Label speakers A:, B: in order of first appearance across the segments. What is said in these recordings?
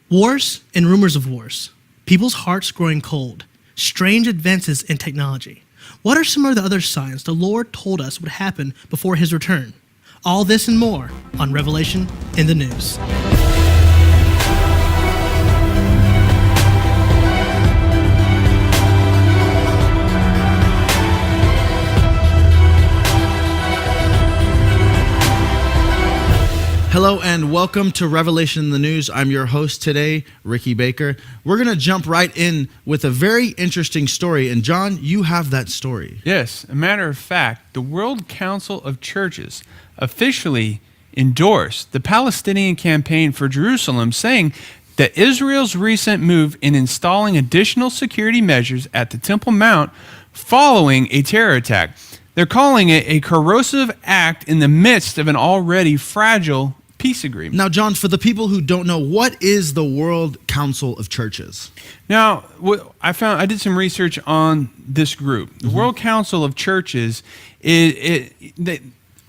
A: Wars and rumors of wars, people's hearts growing cold, strange advances in technology. What are some of the other signs the Lord told us would happen before his return? All this and more on Revelation in the News.
B: Hello and welcome to Revelation in the News. I'm your host today, Ricky Baker. We're going to jump right in with a very interesting story. And John, you have that story.
C: Yes, a matter of fact, the World Council of Churches officially endorsed the Palestinian campaign for Jerusalem, saying that Israel's recent move in installing additional security measures at the Temple Mount following a terror attack. They're calling it a corrosive act in the midst of an already fragile peace agreement.
B: Now, John, for the people who don't know, what is the World Council of Churches?
C: Now, what I did some research on this group. The World Council of Churches,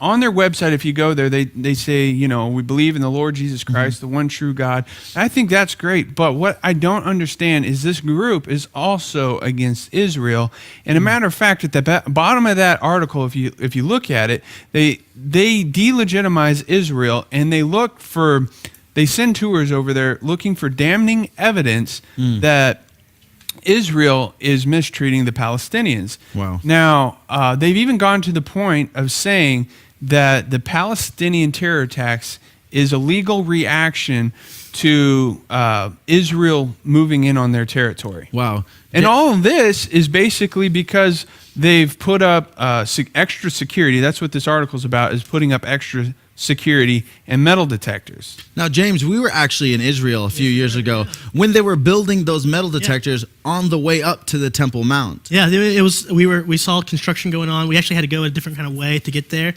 C: on their website, if you go there, they say, we believe in the Lord Jesus Christ, the one true God. And I think that's great. But what I don't understand is this group is also against Israel. And a matter of fact, at the bottom of that article, if you look at it, they delegitimize Israel, and they send tours over there looking for damning evidence that Israel is mistreating the Palestinians.
B: Wow.
C: Now, they've even gone to the point of saying that the Palestinian terror attacks is a legal reaction to Israel moving in on their territory.
B: Wow.
C: And all of this is basically because they've put up extra security. That's what this article is about, is putting up extra security and metal detectors.
B: Now, James, we were actually in Israel a few years ago when they were building those metal detectors on the way up to the Temple Mount.
A: Yeah, it was. We saw construction going on. We actually had to go a different kind of way to get there,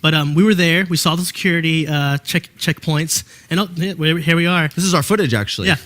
A: but we were there. We saw the security checkpoints, and here we are.
B: This is our footage, actually.
A: Yeah,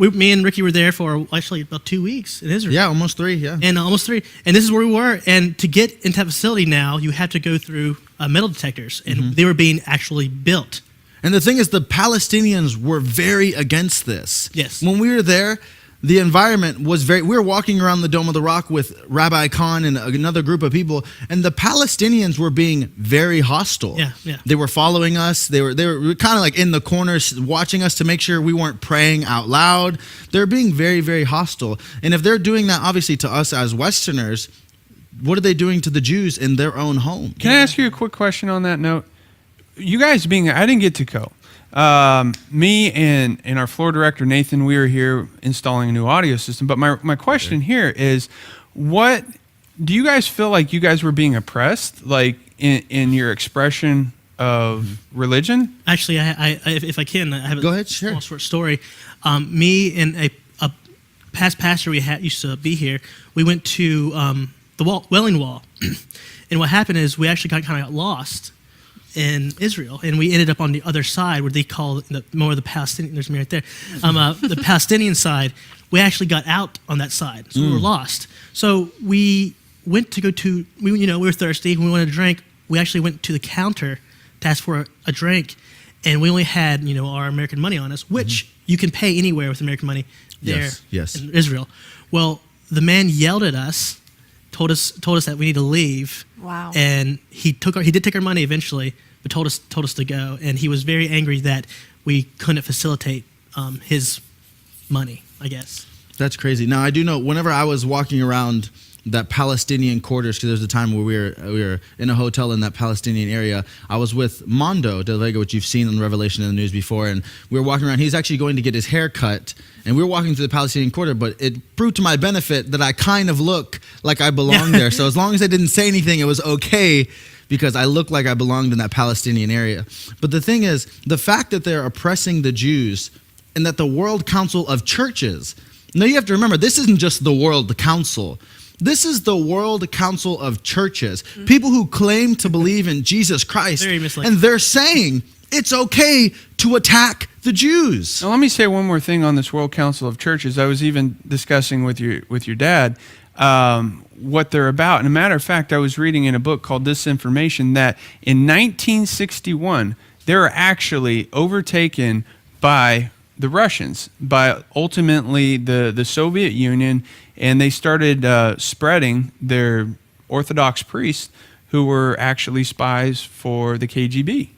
A: me and Ricky were there for actually about 2 weeks in Israel.
B: Yeah, almost 3. Yeah,
A: and almost 3. And this is where we were. And to get into that facility now, you have to go through metal detectors, and they were being actually built.
B: And the thing is, the Palestinians were very against this.
A: Yes.
B: When we were there, the environment was we were walking around the Dome of the Rock with Rabbi Khan and another group of people, and the Palestinians were being very hostile.
A: Yeah.
B: They were following us. They were kind of like in the corners watching us to make sure we weren't praying out loud. They're being very, very hostile. And if they're doing that, obviously, to us as Westerners, what are they doing to the Jews in their own home?
C: Can I ask you a quick question on that note? You guys I didn't get to go. Me and our floor director, Nathan, we were here installing a new audio system. But my question here is, what do you guys feel like you guys were being oppressed, like in your expression of religion?
A: Actually, if I can, I have a small short story. Me and a past pastor we used to be here, we went to the Wailing Wall. And what happened is we actually kind of got lost in Israel, and we ended up on the other side where they call more of the Palestinian. There's me right there. The Palestinian side. We actually got out on that side, so we were lost. So we went to we were thirsty. We wanted a drink. We actually went to the counter to ask for a drink, and we only had our American money on us, which you can pay anywhere with American money there in Israel. Well, the man yelled at us. Told us that we need to leave.
D: Wow.
A: And he did take our money eventually, but told us to go. And he was very angry that we couldn't facilitate his money, I guess.
B: That's crazy. Now, I do know whenever I was walking around that Palestinian quarters, because there was a time where we were in a hotel in that Palestinian area. I was with Mondo De Vega, which you've seen on Revelation in the News before, and we were walking around. He's actually going to get his hair cut, and we were walking through the Palestinian quarter, but it proved to my benefit that I kind of look like I belong there. So as long as I didn't say anything, it was okay, because I looked like I belonged in that Palestinian area. But the thing is, the fact that they're oppressing the Jews, and that the World Council of Churches, now you have to remember, this isn't just the World Council. This is the World Council of Churches, people who claim to believe in Jesus Christ, and they're saying it's okay to attack the Jews.
C: Now, let me say one more thing on this World Council of Churches. I was even discussing with your dad what they're about. And a matter of fact, I was reading in a book called Disinformation that in 1961, they were actually overtaken by the Russians, by ultimately the Soviet Union, and they started spreading their Orthodox priests who were actually spies for the KGB.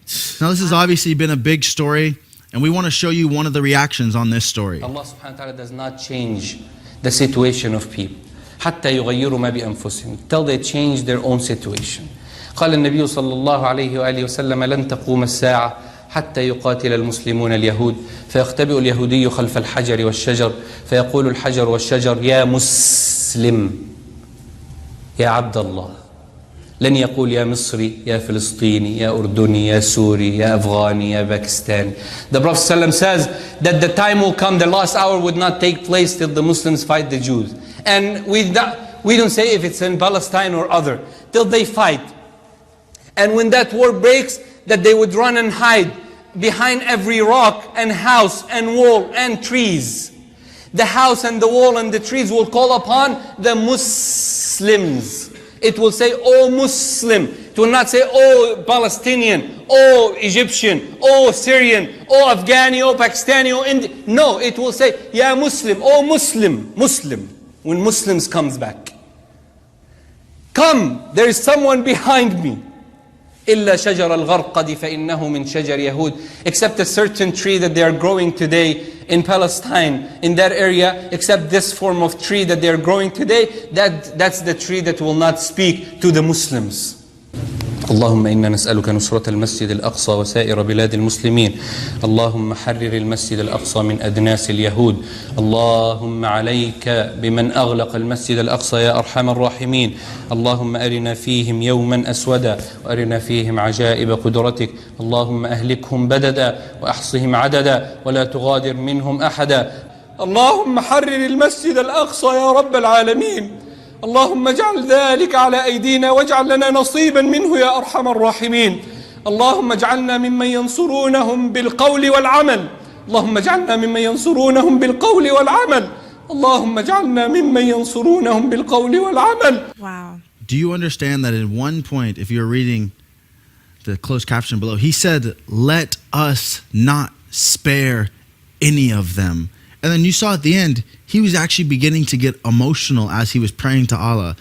B: Now, this has obviously been a big story, and we want to show you one of the reactions on this story.
D: Allah subhanahu wa ta'ala does not change the situation of people حتى يغيروا ما بأنفسهم till they change their own situation. قال النبي صلى الله عليه وآله وسلم لن تقوم الساعة حتى يقاتل المسلمون اليهود فيختبئ اليهودي خلف الحجر والشجر فيقول الحجر والشجر يا مسلم يا عبد الله لن يقول يا مصري يا فلسطيني يا أردني يا سوري يا أفغاني يا باكستاني. The Prophet ﷺ says that the time will come, the last hour would not take place till the Muslims fight the Jews. And we don't say if it's in Palestine or other, till they fight. And when that war breaks, that they would run and hide behind every rock and house and wall and trees. The house and the wall and the trees will call upon the Muslims. It will say, "Oh Muslim." It will not say, "Oh Palestinian, oh Egyptian, oh Syrian, oh Afghani, oh Pakistani, oh Indian." No, it will say, "Ya Muslim, oh Muslim, Muslim." When Muslims comes back, come, there is someone behind me. إلا شجر الغرقد فإنه من شجر يهود. Except a certain tree that they are growing today in Palestine, in that area, except this form of tree that they are growing today, that's the tree that will not speak to the Muslims. اللهم إنا نسألك نصرة المسجد الأقصى وسائر بلاد المسلمين. اللهم حرر المسجد الأقصى من أدناس اليهود. اللهم عليك بمن أغلق المسجد الأقصى يا أرحم الراحمين. اللهم أرنا فيهم يوما أسودا وأرنا فيهم عجائب قدرتك. اللهم أهلكهم بددا وأحصهم عددا ولا تغادر منهم أحدا. اللهم حرر المسجد الأقصى يا رب العالمين. اللهم اجعل ذلك على أيدينا واجعل لنا نصيبا منه يا أرحم الراحمين. اللهم اجعلنا ممن ينصرونهم بالقول والعمل. اللهم اجعلنا ممن ينصرونهم بالقول والعمل. اللهم اجعلنا ممن ينصرونهم بالقول والعمل.
E: Wow.
B: Do you understand that at one point, if you're reading the closed caption below, he said, "Let us not spare any of them." And then you saw at the end, he was actually beginning to get emotional as he was praying to Allah.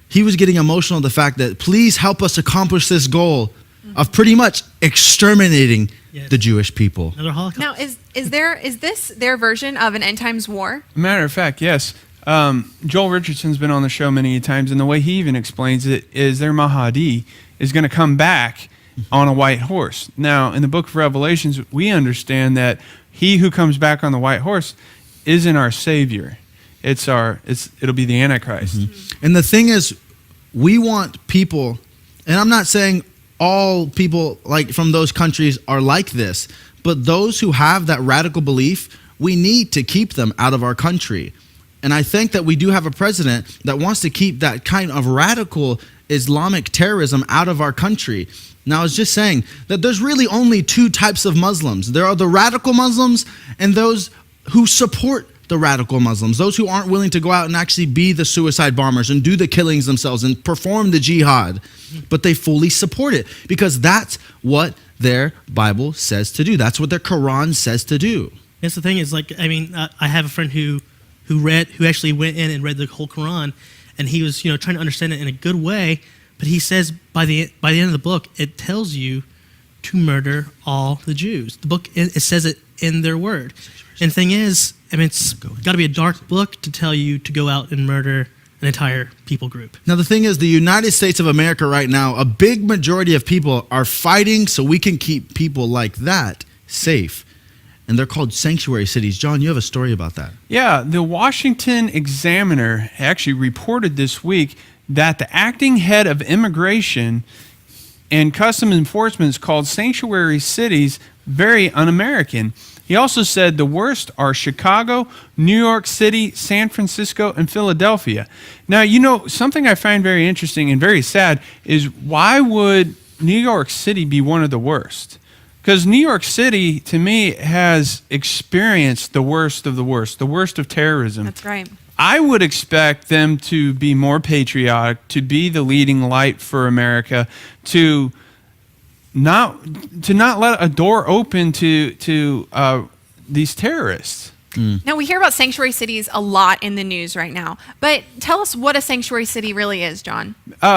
B: He was getting emotional at the fact that, please help us accomplish this goal of pretty much exterminating the Jewish people.
A: Another Holocaust.
E: Now, is this their version of an end times war?
C: Matter of fact, yes. Joel Richardson's been on the show many times, and the way he even explains it is their Mahdi is going to come back on a white horse. Now, in the book of Revelations, we understand that he who comes back on the white horse isn't our Savior. It'll be the Antichrist.
B: Mm-hmm. And the thing is, we want people, and I'm not saying all people like from those countries are like this, but those who have that radical belief, we need to keep them out of our country. And I think that we do have a president that wants to keep that kind of radical Islamic terrorism out of our country. Now, I was just saying that there's really only two types of Muslims. There are the radical Muslims and those who support the radical Muslims, those who aren't willing to go out and actually be the suicide bombers and do the killings themselves and perform the jihad, but they fully support it because that's what their Bible says to do. That's what their Quran says to do.
A: That's the thing is, like, I mean, I have a friend who actually went in and read the whole Quran, and he was, trying to understand it in a good way. But he says by the end of the book, it tells you to murder all the Jews. The book, it says it in their word. And the thing is, I mean, it's got to be a dark book to tell you to go out and murder an entire people group.
B: Now, the thing is, the United States of America right now, a big majority of people are fighting so we can keep people like that safe. And they're called sanctuary cities. John, you have a story about that.
C: Yeah, the Washington Examiner actually reported this week that the acting head of immigration and customs enforcement is called sanctuary cities very un-American. He also said the worst are Chicago, New York City, San Francisco, and Philadelphia. Now, something I find very interesting and very sad is why would New York City be one of the worst? Because New York City, to me, has experienced the worst of the worst of terrorism.
E: That's right.
C: I would expect them to be more patriotic, to be the leading light for America, to not let a door open to these terrorists.
E: Now, we hear about sanctuary cities a lot in the news right now, but tell us what a sanctuary city really is, John.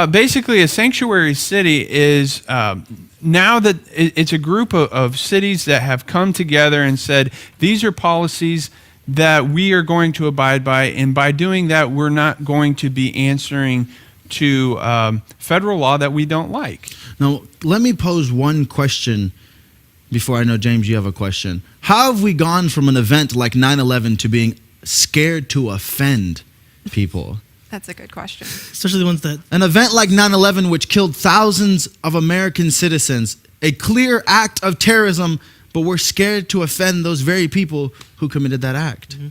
C: Basically, a sanctuary city is now that it's a group of cities that have come together and said, these are policies that we are going to abide by, and by doing that, we're not going to be answering to federal law that we don't like.
B: Now, let me pose one question before I know, James, you have a question. How have we gone from an event like 9/11 to being scared to offend people?
E: That's a good question.
A: Especially the ones that...
B: An event like 9/11, which killed thousands of American citizens, a clear act of terrorism, but we're scared to offend those very people who committed that act. Mm-hmm.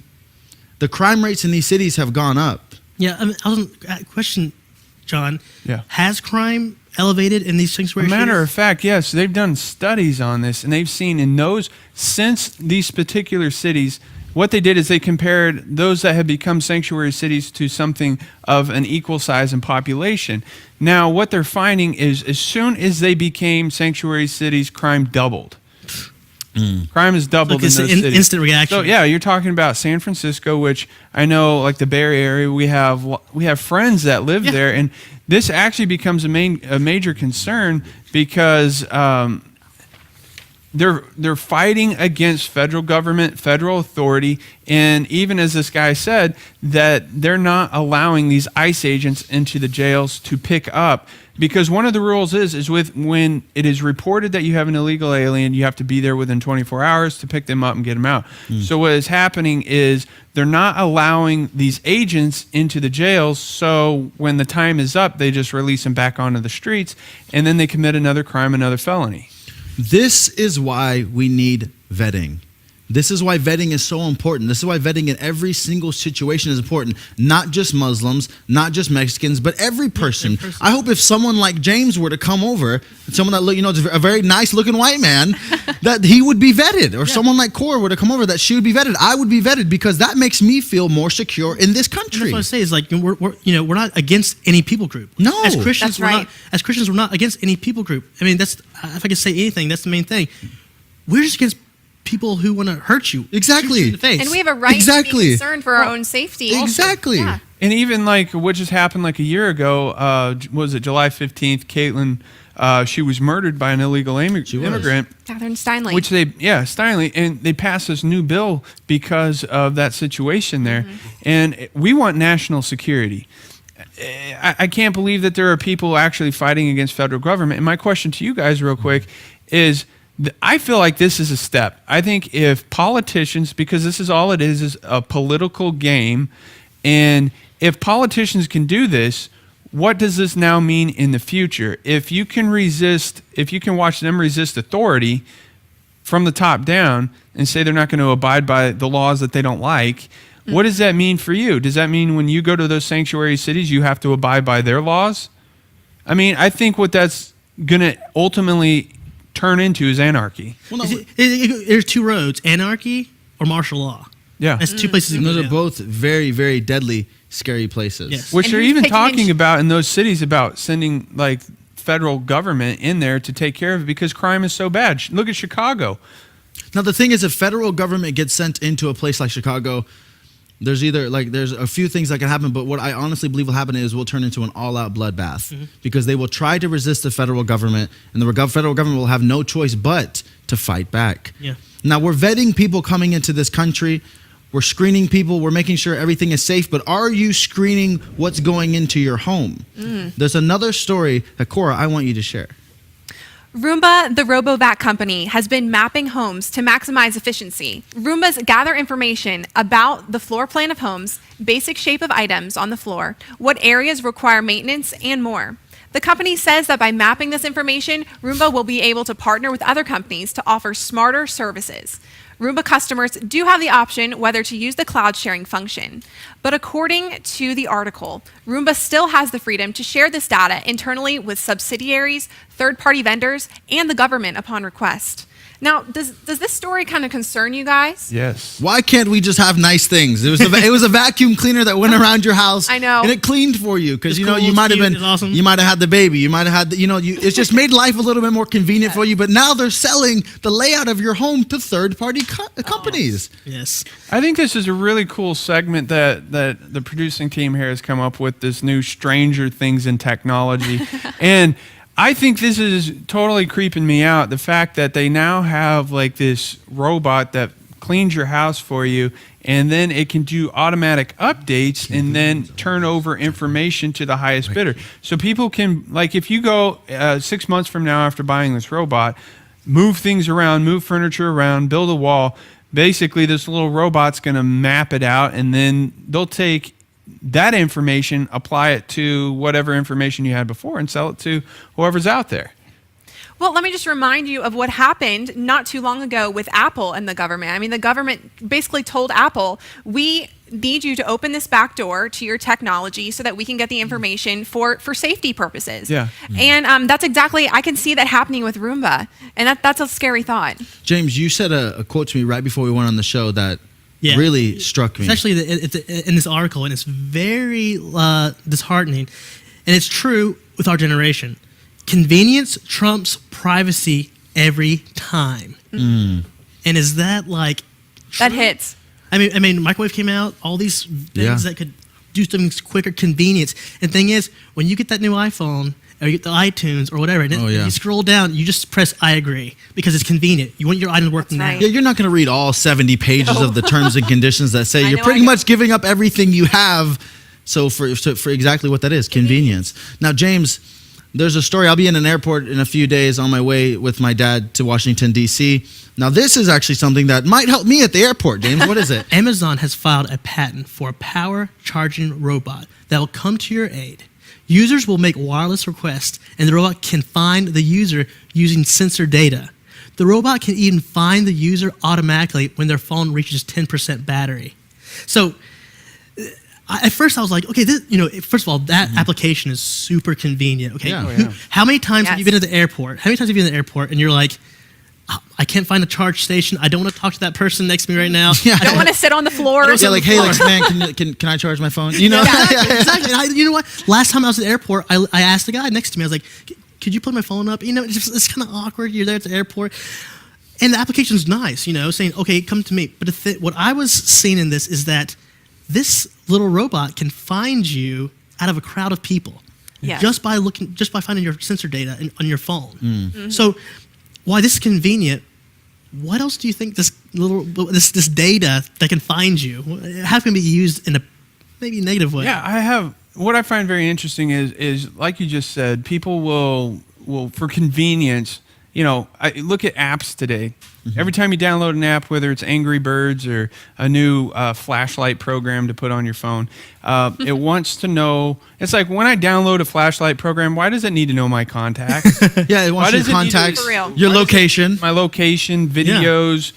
B: The crime rates in these cities have gone up.
A: Yeah, I mean, I was question, John.
C: Yeah.
A: Has crime elevated in these sanctuary cities?
C: Matter of fact, yes, they've done studies on this, and they've seen in those, since these particular cities, what they did is they compared those that had become sanctuary cities to something of an equal size in population. Now, what they're finding is as soon as they became sanctuary cities, crime doubled. Crime has doubled in those cities.
A: Instant reaction.
C: So yeah, you're talking about San Francisco, which I know, like the Bay Area, we have friends that live there, and this actually becomes a major concern because they're fighting against federal government, federal authority, and even as this guy said, that they're not allowing these ICE agents into the jails to pick up. Because one of the rules is when it is reported that you have an illegal alien, you have to be there within 24 hours to pick them up and get them out. So what is happening is they're not allowing these agents into the jails, so when the time is up, they just release them back onto the streets, and then they commit another crime, another felony.
B: This is why we need vetting. This is why vetting is so important. This is why vetting in every single situation is important. Not just Muslims, not just Mexicans, but every person. I hope if someone like James were to come over, someone that look, a very nice looking white man, that he would be vetted. Or someone like Cora were to come over, that she would be vetted. I would be vetted because that makes me feel more secure in this country.
A: And that's what I say is like we're not against any people group.
B: No,
A: as Christians,
E: that's right.
A: we're not against any people group. I mean, that's if I could say anything, that's the main thing. We're just against people who want to hurt you.
B: Exactly.
A: Shoot you in the face.
E: And we have a right to be concerned for our own safety.
B: Exactly.
E: Yeah.
C: And even like what just happened like a year ago, was it July 15th, Caitlin, she was murdered by an illegal immigrant.
E: Catherine Steinle.
C: Which Steinle, and they passed this new bill because of that situation there. And we want national security. I can't believe that there are people actually fighting against federal government. And my question to you guys real quick is, I feel like this is a step. I think if politicians, because this is all it is a political game, and if politicians can do this, what does this now mean in the future? If you can watch them resist authority from the top down and say they're not going to abide by the laws that they don't like, what does that mean for you? Does that mean when you go to those sanctuary cities, you have to abide by their laws? I mean, I think what that's going to ultimately turn into is anarchy.
A: Well, no, there's two roads: anarchy or martial law.
C: Yeah,
A: that's two places.
B: And those are both very, very deadly, scary places.
A: Yes.
C: Which
E: And
C: they're
E: who's
C: even
E: picking
C: talking about in those cities about sending like federal government in there to take care of it because crime is so bad. Look at Chicago.
B: Now the thing is, if federal government gets sent into a place like Chicago, there's a few things that can happen, but what I honestly believe will happen is we'll turn into an all-out bloodbath because they will try to resist the federal government, and the federal government will have no choice but to fight back.
A: Yeah.
B: Now, we're vetting people coming into this country. We're screening people. We're making sure everything is safe, but are you screening what's going into your home? There's another story that, Cora, I want you to share.
E: Roomba, the RoboVac company, has been mapping homes to maximize efficiency. Roombas gather information about the floor plan of homes, basic shape of items on the floor, what areas require maintenance, and more. The company says that by mapping this information, Roomba will be able to partner with other companies to offer smarter services. Roomba customers do have the option whether to use the cloud sharing function. But according to the article, Roomba still has the freedom to share this data internally with subsidiaries, third-party vendors, and the government upon request. Now, does this story kind of concern you guys?
C: Yes.
B: Why can't we just have nice things? It was a vacuum cleaner that went around your house.
E: I know.
B: And it cleaned for you because
A: It's
B: you
A: cool,
B: you
A: it's
B: might have
A: cute,
B: been
A: it's awesome.
B: you might have had the baby, you might have had it's just made life a little bit more convenient for you. But now they're selling the layout of your home to third-party companies.
A: Yes.
C: I think this is a really cool segment that the producing team here has come up with, this new Stranger Things in technology. And I think this is totally creeping me out. The fact that they now have like this robot that cleans your house for you, and then it can do automatic updates and then turn over information to the highest bidder. So people can, like, if you go 6 months from now after buying this robot, move things around, move furniture around, build a wall, basically this little robot's going to map it out, and then they'll take that information, apply it to whatever information you had before, and sell it to whoever's out there.
E: Well, let me just remind you of what happened not too long ago with Apple and the government. I mean, the government basically told Apple, we need you to open this back door to your technology so that we can get the information for safety purposes.
C: Yeah.
E: And that's exactly, I can see that happening with Roomba. And that's a scary thought.
B: James, you said a quote to me right before we went on the show that really struck me.
A: It's actually it's in this article, and it's very disheartening. And it's true with our generation. Convenience trumps privacy every time. And is that like true?
E: That hits.
A: I mean, microwave came out, all these things that could do things quicker, convenience. And the thing is, when you get that new iPhone, or you get the iTunes or whatever, and you scroll down, you just press I agree because it's convenient. You want your item working now.
E: right.
B: Yeah, you're not going to read all 70 pages of the terms and conditions that say you're
E: know
B: pretty
E: I
B: much giving up everything you have. So for exactly what that is, convenience. Now, James, there's a story. I'll be in an airport in a few days on my way with my dad to Washington, D.C. Now, this is actually something that might help me at the airport, James. What is it?
A: Amazon has filed a patent for a power charging robot that will come to your aid. Users will make wireless requests, and the robot can find the user using sensor data. The robot can even find the user automatically when their phone reaches 10% battery. So, at first I was like, okay, first of all, that application is super convenient. Okay, how many times have you been at the airport? How many times have you been at the airport and you're like, I can't find a charge station. I don't want to talk to that person next to me right now.
E: I don't want to sit on the floor.
B: Yeah, like, hey, like, man, can I charge my phone? You know?
A: Exactly. And you know what? Last time I was at the airport, I asked the guy next to me, I was like, could you plug my phone up? You know, it's kind of awkward. You're there at the airport. And the application's nice, saying, okay, come to me. But what I was seeing in this is that this little robot can find you out of a crowd of people just by finding your sensor data on your phone. Mm-hmm. So, why this is convenient? What else do you think this data that can find you? How can it be used in a maybe negative way?
C: Yeah, what I find very interesting is like you just said, people will for convenience. I look at apps today. Mm-hmm. Every time you download an app, whether it's Angry Birds or a new flashlight program to put on your phone, it wants to know. It's like when I download a flashlight program, why does it need to know my contacts?
B: It wants your contacts, your location,
C: my location, videos,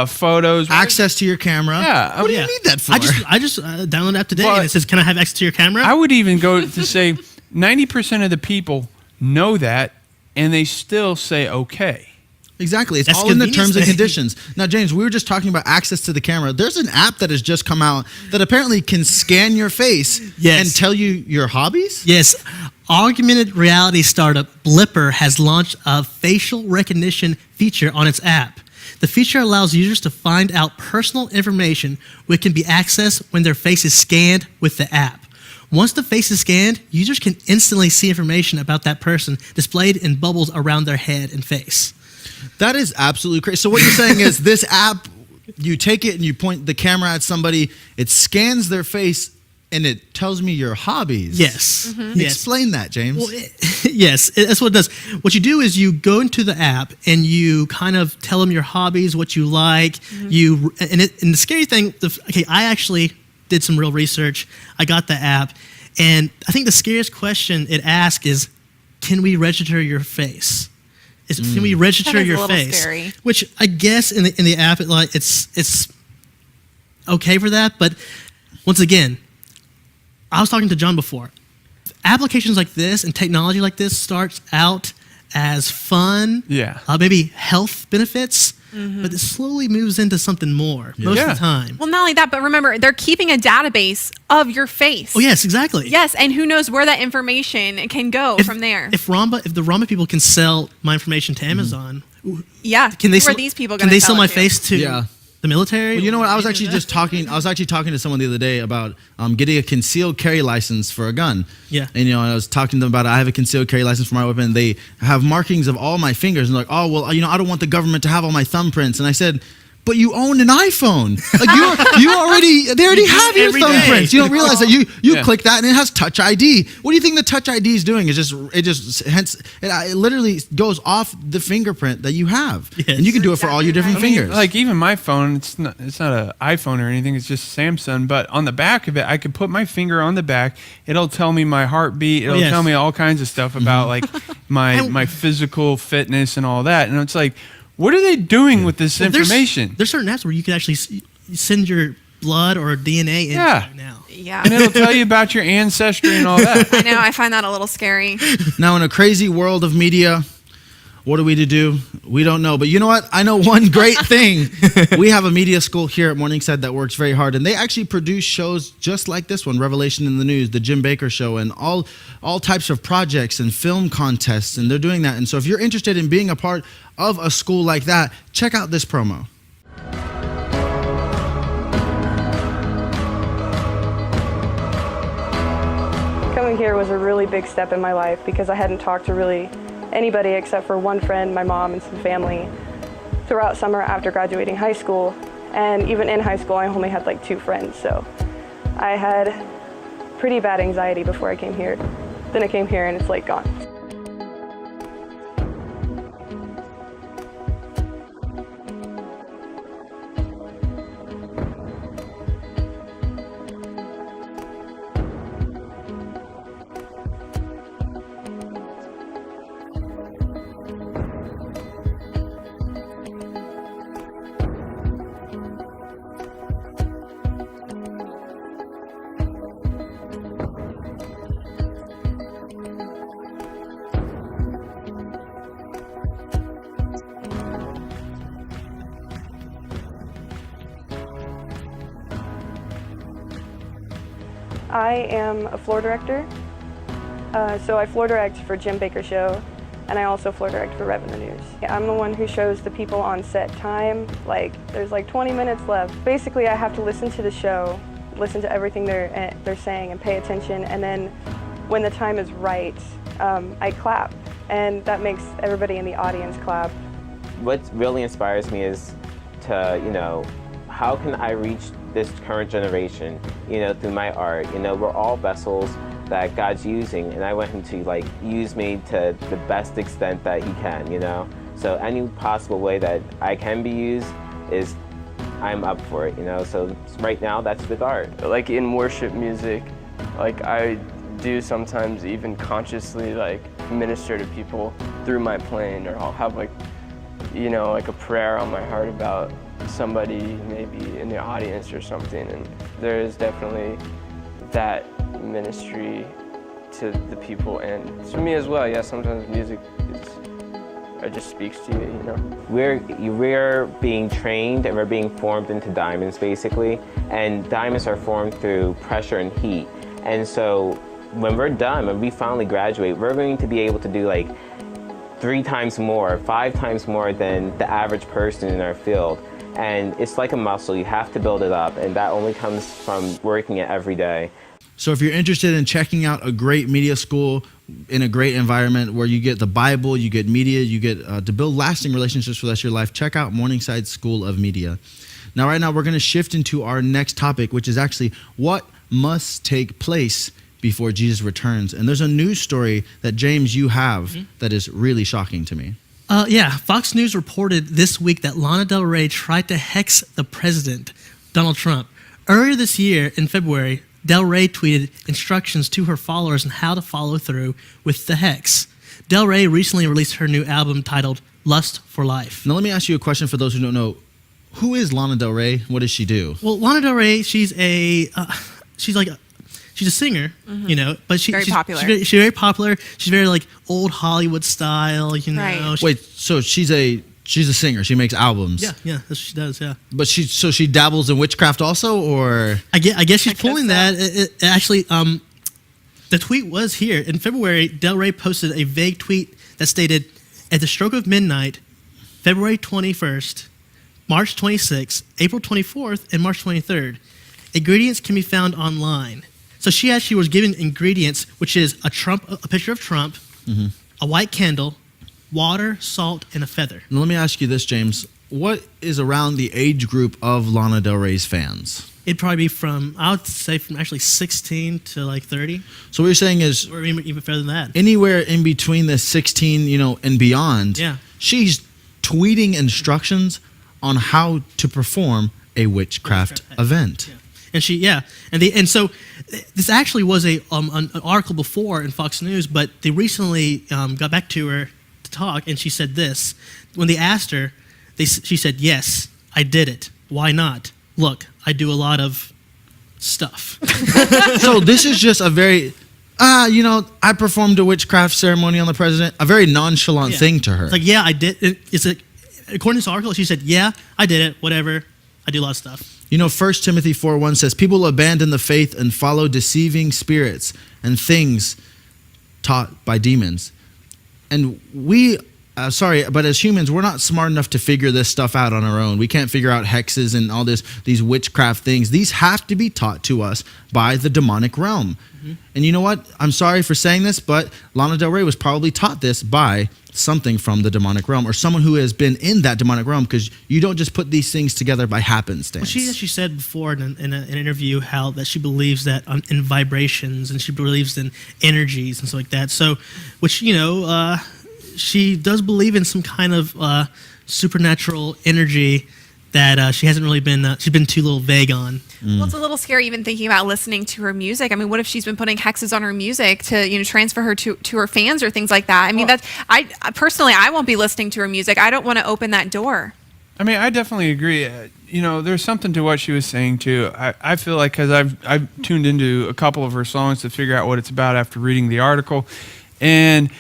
C: photos,
B: access to your camera.
C: Yeah,
B: what do you need that for?
A: I just downloaded an app today, and it says, "Can I have access to your camera?"
C: I would even go to say 90% of the people know that, and they still say okay.
B: Exactly. It's
A: That's
B: all in the terms and
A: convenience.
B: conditions. Now, James, we were just talking about access to the camera. There's an app that has just come out that apparently can scan your face and tell you your hobbies?
A: Yes. Augmented reality startup Blipper has launched a facial recognition feature on its app. The feature allows users to find out personal information which can be accessed when their face is scanned with the app. Once the face is scanned, users can instantly see information about that person displayed in bubbles around their head and face.
B: That is absolutely crazy. So what you're saying is this app, you take it and you point the camera at somebody, it scans their face, and it tells me your hobbies.
A: Yes. Mm-hmm. Yes.
B: Explain that, James.
A: Well, yes, that's what it does. What you do is you go into the app and you kind of tell them your hobbies, what you like. Mm-hmm. And the scary thing, I actually did some real research. I got the app, and I think the scariest question it asks is, can we register your face? Can we register your face?
E: Scary.
A: Which I guess in the app it's okay for that, but once again, I was talking to John before. Applications like this and technology like this starts out as fun,
C: Yeah.
A: Maybe health benefits, but it slowly moves into something more most of the time.
E: Well, not only that, but remember, they're keeping a database of your face.
A: Oh, yes, exactly.
E: Yes, and who knows where that information can go from there.
A: If the Ramba people can sell my information to Amazon,
E: yeah,
A: can they
E: who
A: sell,
E: are these people
A: can
E: going
A: they
E: to
A: sell my
E: it to?
A: face to the military?
B: Well, you know what? I was actually talking to someone the other day about getting a concealed carry license for a gun.
A: Yeah.
B: And I was talking to them about it. I have a concealed carry license for my weapon. And they have markings of all my fingers, and they're like, oh well, I don't want the government to have all my thumbprints. And I said, but you own an iPhone. Like they already have your thumbprints. You don't realize that you click that and it has Touch ID. What do you think the Touch ID is doing? It literally goes off the fingerprint that you have, and you can do it for all your different fingers.
C: Like even my phone, it's not an iPhone or anything. It's just Samsung. But on the back of it, I could put my finger on the back. It'll tell me my heartbeat. It'll tell me all kinds of stuff about like my physical fitness and all that. And it's like, what are they doing with this information?
A: There's certain apps where you can actually send your blood or DNA in now.
E: Yeah.
C: And it'll tell you about your ancestry and all that.
E: I know. I find that a little scary.
B: Now, in a crazy world of media, what are we to do? We don't know. But you know what? I know one great thing. We have a media school here at Morningside that works very hard, and they actually produce shows just like this one, Revelation in the News, the Jim Bakker Show, and all types of projects and film contests, and they're doing that. And so if you're interested in being a part of a school like that, check out this promo.
F: Coming here was a really big step in my life because I hadn't talked to really anybody except for one friend, my mom, and some family throughout summer after graduating high school. And even in high school, I only had like 2 friends. So I had pretty bad anxiety before I came here. Then I came here and it's like gone. I am a floor director, so I floor direct for Jim Bakker Show, and I also floor direct for Rev in the News. I'm the one who shows the people on set time, like there's like 20 minutes left. Basically, I have to listen to the show, listen to everything they're saying and pay attention, and then when the time is right, I clap, and that makes everybody in the audience clap.
G: What really inspires me is to, how can I reach this current generation, through my art. We're all vessels that God's using, and I want him to use me to the best extent that he can, So any possible way that I can be used is, I'm up for it, So right now, that's with art.
H: Like in worship music, I do sometimes even consciously minister to people through my playing, or I'll have a prayer on my heart about somebody maybe in the audience or something, and there is definitely that ministry to the people and to me as well. Yeah, sometimes music it just speaks to you,
G: We're being trained and we're being formed into diamonds basically, and diamonds are formed through pressure and heat, and so when we're done, when we finally graduate, we're going to be able to do 3 times more, 5 times more than the average person in our field. And it's like a muscle, you have to build it up, and that only comes from working it every day.
B: So if you're interested in checking out a great media school in a great environment where you get the Bible, you get media, you get to build lasting relationships for the rest of your life, check out Morningside School of Media. Now, right now, we're going to shift into our next topic, which is actually what must take place before Jesus returns. And there's a news story that, James, you have that is really shocking to me.
A: Fox News reported this week that Lana Del Rey tried to hex the president, Donald Trump. Earlier this year, in February, Del Rey tweeted instructions to her followers on how to follow through with the hex. Del Rey recently released her new album titled Lust for Life.
B: Now, let me ask you a question for those who don't know. Who is Lana Del Rey? What does she do?
A: Well, Lana Del Rey, she's she's a singer, but she's
E: popular.
A: She's very popular. She's very like old Hollywood style,
E: Right.
B: Wait, so she's a singer. She makes albums.
A: Yeah, that's what she does. Yeah.
B: But she dabbles in witchcraft also, or
A: I guess she's pulling
E: so.
A: that. It actually, the tweet was here in February. Del Rey posted a vague tweet that stated, "At the stroke of midnight, February 21st, March 26th, April 24th, and March 23rd, ingredients can be found online." So she actually was given ingredients, which is a picture of Trump, a white candle, water, salt, and a feather.
B: Now, let me ask you this, James. What is around the age group of Lana Del Rey's fans?
A: It'd probably be I would say from actually 16 to like 30.
B: So what you're saying is,
A: or even further than that.
B: Anywhere in between the 16, and beyond,
A: Yeah.
B: she's tweeting instructions on how to perform a witchcraft event.
A: Yeah. And so this actually was an article before in Fox News, but they recently got back to her to talk, and she said this. When they asked her, she said, "Yes, I did it. Why not? Look, I do a lot of stuff."
B: So this is just a very, I performed a witchcraft ceremony on the president, a very nonchalant thing to her.
A: It's like, yeah, I did. According to this article, she said, "Yeah, I did it. Whatever. I do a lot of stuff."
B: 1 Timothy 4:1 says, "People abandon the faith and follow deceiving spirits and things taught by demons." And but as humans, we're not smart enough to figure this stuff out on our own. We can't figure out hexes and all these witchcraft things. These have to be taught to us by the demonic realm. And you know what? I'm sorry for saying this, but Lana Del Rey was probably taught this by something from the demonic realm, or someone who has been in that demonic realm, because you don't just put these things together by happenstance.
A: Well, she said before in an interview that she believes that in vibrations, and she believes in energies and stuff like that. So, which, she does believe in some kind of supernatural energy that she hasn't really been, she's been too little vague on.
E: Well, it's a little scary even thinking about listening to her music. I mean, what if she's been putting hexes on her music to, transfer her to her fans or things like that? I mean, I personally, I won't be listening to her music. I don't want to open that door.
C: I mean, I definitely agree. There's something to what she was saying too. I feel like, because I've tuned into a couple of her songs to figure out what it's about after reading the article, and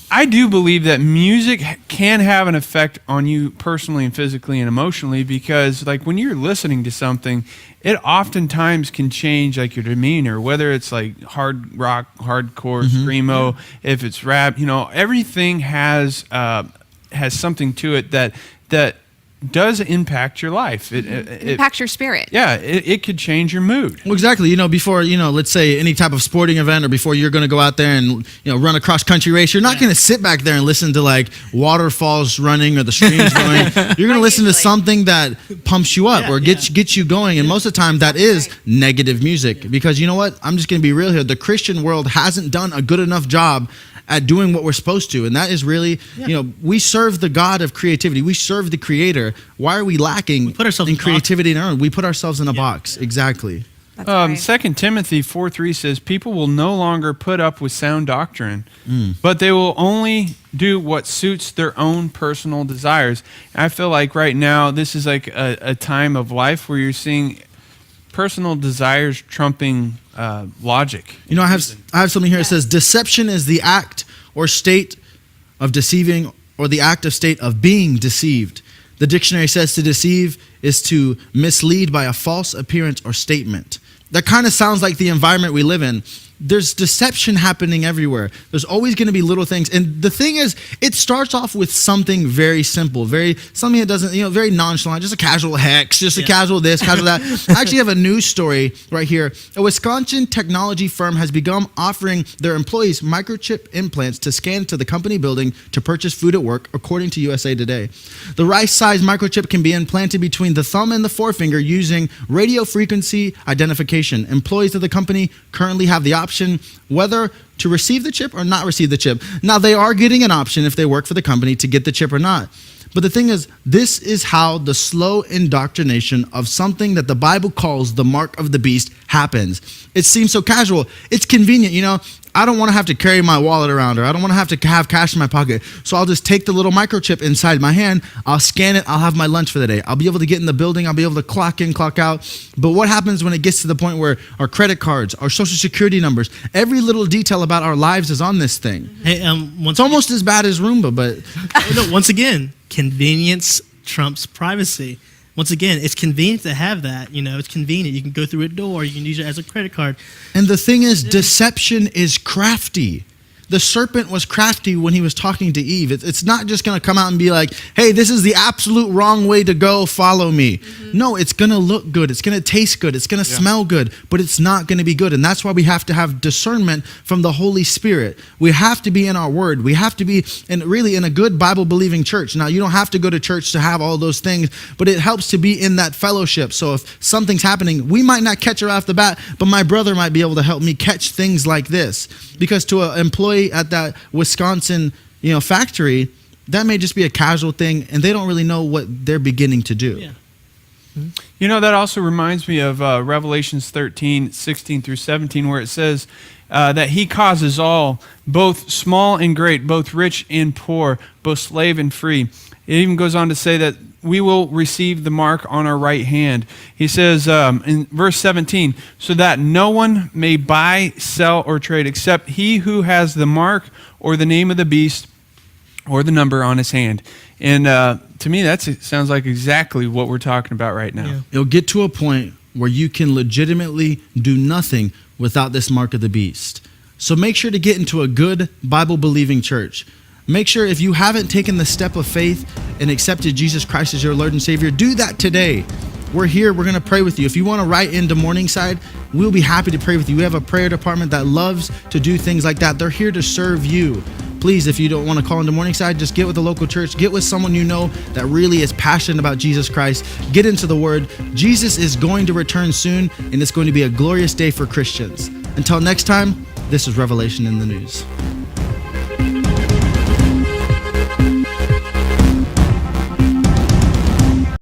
C: I do believe that music can have an effect on you personally and physically and emotionally, because like when you're listening to something, it oftentimes can change like your demeanor, whether it's like hard rock, hardcore, screamo, if it's rap, everything has something to it that does impact your life. It
E: impacts your spirit.
C: Yeah, it could change your mood.
B: Well, exactly. Before, let's say any type of sporting event, or before you're going to go out there and, run a cross-country race, you're not going to sit back there and listen to like waterfalls running or the streams going. You're going to listen to something that pumps you up or gets you going. And most of the time that is negative music, because you know what? I'm just going to be real here. The Christian world hasn't done a good enough job at doing what we're supposed to. And that is really, we serve the God of creativity. We serve the Creator. Why are we lacking in creativity in our own? We put ourselves in a box. Exactly.
C: 2 Timothy 4:3 says, "People will no longer put up with sound doctrine, but they will only do what suits their own personal desires." And I feel like right now, this is like a time of life where you're seeing personal desires trumping logic.
B: I have something here. It says, "Deception is the act or state of deceiving, or the act of state of being deceived." The dictionary says to deceive is to mislead by a false appearance or statement. That kind of sounds like the environment we live in. There's deception happening everywhere. There's always going to be little things. And the thing is, it starts off with something very simple, something that doesn't, very nonchalant, just a casual hex, just a casual this, casual that. I actually have a news story right here. A Wisconsin technology firm has begun offering their employees microchip implants to scan to the company building to purchase food at work, according to USA Today. The rice-sized microchip can be implanted between the thumb and the forefinger using radio frequency identification. Employees of the company currently have the option whether to receive the chip or not receive the chip. Now, they are getting an option if they work for the company to get the chip or not. But the thing is, this is how the slow indoctrination of something that the Bible calls the mark of the beast happens. It seems so casual. It's convenient. I don't want to have to carry my wallet around, or I don't want to have cash in my pocket. So I'll just take the little microchip inside my hand. I'll scan it. I'll have my lunch for the day. I'll be able to get in the building. I'll be able to clock in, clock out. But what happens when it gets to the point where our credit cards, our social security numbers, every little detail about our lives is on this thing?
A: Hey,
B: it's almost as bad as Roomba, but
A: no, once again, convenience trumps privacy. Once again, it's convenient to have that. It's convenient. You can go through a door. You can use it as a credit card.
B: And the thing is, deception is crafty. The serpent was crafty when he was talking to Eve. It's not just going to come out and be like, hey, this is the absolute wrong way to go, follow me. Mm-hmm. No, it's going to look good. It's going to taste good. It's going to smell good, but it's not going to be good. And that's why we have to have discernment from the Holy Spirit. We have to be in our word. We have to be really in a good Bible-believing church. Now, you don't have to go to church to have all those things, but it helps to be in that fellowship. So if something's happening, we might not catch it off the bat, but my brother might be able to help me catch things like this. Because to an employee at that Wisconsin, factory, that may just be a casual thing, and they don't really know what they're beginning to do.
A: Yeah.
C: Mm-hmm. That also reminds me of Revelations 13, 16 through 17, where it says that he causes all, both small and great, both rich and poor, both slave and free. It even goes on to say that we will receive the mark on our right hand. He says in verse 17, so that no one may buy, sell, or trade except he who has the mark or the name of the beast or the number on his hand. And to me, that sounds like exactly what we're talking about right now.
B: Yeah. It'll get to a point where you can legitimately do nothing without this mark of the beast. So make sure to get into a good Bible-believing church. Make sure if you haven't taken the step of faith and accepted Jesus Christ as your Lord and Savior, do that today. We're here. We're going to pray with you. If you want to write into Morningside, we'll be happy to pray with you. We have a prayer department that loves to do things like that. They're here to serve you. Please, if you don't want to call into Morningside, just get with a local church. Get with someone you know that really is passionate about Jesus Christ. Get into the Word. Jesus is going to return soon, and it's going to be a glorious day for Christians. Until next time, this is Revelation in the News.